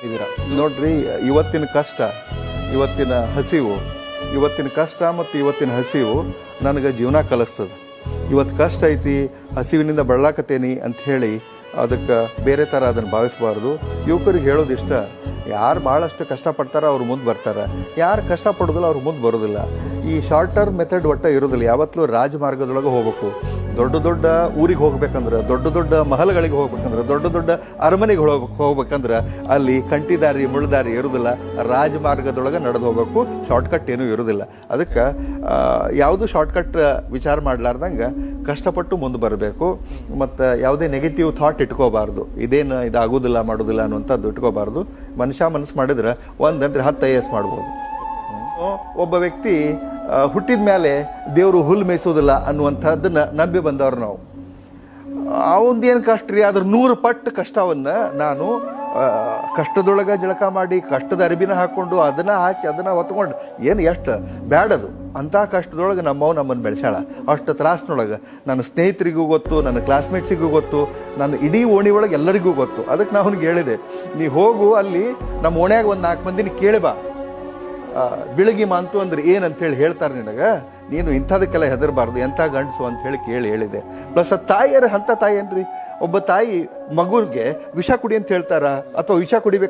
ಇದ್ದೀರಾ ನೋಡ್ರಿ, ಇವತ್ತಿನ ಕಷ್ಟ, ಇವತ್ತಿನ ಹಸಿವು, ಇವತ್ತಿನ ಕಷ್ಟ ಮತ್ತು ಇವತ್ತಿನ ಹಸಿವು ನನಗೆ ಜೀವನ ಕಲಿಸ್ತದೆ. ಇವತ್ತು ಕಷ್ಟ ಐತಿ, ಹಸಿವಿನಿಂದ ಬಳಲಾಕತ್ತೇನಿ ಅಂತ ಹೇಳಿ ಅದಕ್ಕೆ ಬೇರೆ ಥರ ಅದನ್ನು ಭಾವಿಸಬಾರ್ದು. ಯುವಕರಿಗೆ ಹೇಳೋದಿಷ್ಟ, ಯಾರು ಭಾಳಷ್ಟು ಕಷ್ಟಪಡ್ತಾರೋ ಅವ್ರು ಮುಂದೆ ಬರ್ತಾರೆ, ಯಾರು ಕಷ್ಟಪಡೋದಿಲ್ಲ ಅವ್ರು ಮುಂದೆ ಬರೋದಿಲ್ಲ. ಈ ಶಾರ್ಟ್ ಟರ್ಮ್ ಮೆಥಡ್ ಒಟ್ಟು ಇರೋದಿಲ್ಲ. ಯಾವತ್ತೂ ರಾಜಮಾರ್ಗದೊಳಗೆ ಹೋಗ್ಬೇಕು. ದೊಡ್ಡ ದೊಡ್ಡ ಊರಿಗೆ ಹೋಗ್ಬೇಕಂದ್ರೆ, ದೊಡ್ಡ ದೊಡ್ಡ ಮಹಲ್ಗಳಿಗೆ ಹೋಗ್ಬೇಕಂದ್ರೆ, ದೊಡ್ಡ ದೊಡ್ಡ ಅರಮನೆಗೆ ಹೋಗ್ಬೇಕಂದ್ರೆ ಅಲ್ಲಿ ಕಂಟಿದಾರಿ ಮುಳ್ದಾರಿ ಇರೋದಿಲ್ಲ. ರಾಜಮಾರ್ಗದೊಳಗೆ ನಡೆದು ಹೋಗ್ಬೇಕು. ಶಾರ್ಟ್ಕಟ್ ಏನೂ ಇರೋದಿಲ್ಲ. ಅದಕ್ಕೆ ಯಾವುದು ಶಾರ್ಟ್ಕಟ್ ವಿಚಾರ ಮಾಡಲಾರ್ದಂಗೆ ಕಷ್ಟಪಟ್ಟು ಮುಂದೆ ಬರಬೇಕು. ಮತ್ತು ಯಾವುದೇ ನೆಗೆಟಿವ್ ಥಾಟ್ ಇಟ್ಕೋಬಾರ್ದು. ಇದೇನು ಇದಾಗೋದಿಲ್ಲ ಮಾಡೋದಿಲ್ಲ ಅನ್ನುವಂಥದ್ದು ಇಟ್ಕೋಬಾರ್ದು. ಮನುಷ್ಯ ಮನಸ್ಸು ಮಾಡಿದ್ರೆ 1 10 IAS ಮಾಡ್ಬೋದು. ಒಬ್ಬ ವ್ಯಕ್ತಿ ಹುಟ್ಟಿದ ಮೇಲೆ ದೇವರು ಹುಲ್ಲು ಮೇಯಿಸೋದಿಲ್ಲ ಅನ್ನುವಂಥದ್ದನ್ನು ನಂಬಿ ಬಂದವ್ರು ನಾವು. ಅವಂದೇನು ಕಷ್ಟ ರೀ, ಅದ್ರ 100 ಪಟ್ಟು ಕಷ್ಟವನ್ನು ನಾನು ಕಷ್ಟದೊಳಗೆ ಜಳಕ ಮಾಡಿ, ಕಷ್ಟದ ಅರಿಬಿನ ಹಾಕ್ಕೊಂಡು, ಅದನ್ನು ಹಾಕಿ, ಅದನ್ನು ಹೊತ್ಕೊಂಡು, ಏನು ಎಷ್ಟು ಬ್ಯಾಡದು ಅಂಥ ಕಷ್ಟದೊಳಗೆ ನಮ್ಮನ್ನು ಬೆಳೆಸ್ಯಾಳ. ಅಷ್ಟು ತ್ರಾಸಿನೊಳಗೆ ನನ್ನ ಸ್ನೇಹಿತರಿಗೂ ಗೊತ್ತು, ನನ್ನ ಕ್ಲಾಸ್ಮೇಟ್ಸಿಗೂ ಗೊತ್ತು, ನನ್ನ ಇಡೀ ಓಣಿ ಒಳಗೆ ಎಲ್ಲರಿಗೂ ಗೊತ್ತು. ಅದಕ್ಕೆ ನಾನು ಅವ್ನಿಗೆ ಹೇಳಿದೆ, ನೀ ಹೋಗು ಅಲ್ಲಿ ನಮ್ಮ ಓಣ್ಯಾಗ ಒಂದು 4 ಮಂದಿನ ಕೇಳಿ ಬಾ, ಬಿಳಗಿ ಮಾಂತು ಅಂದ್ರೆ ಏನಂತೇಳಿ ಹೇಳ್ತಾರೆ ನಿನಗೆ, ನೀನು ಇಂಥದಕ್ಕೆಲ್ಲ ಹೆದರಬಾರ್ದು, ಎಂಥ ಗಂಡಸು ಅಂಥೇಳಿ ಹೇಳಿದೆ. ಪ್ಲಸ್ ಆ ತಾಯಿಯರು ಅಂಥ ತಾಯಿ ಏನ್ರಿ, ಒಬ್ಬ ತಾಯಿ ಮಗುವಿಗೆ ವಿಷ ಕುಡಿ ಅಂತ ಹೇಳ್ತಾರ ಅಥವಾ ವಿಷ ಕುಡಿಬೇಕು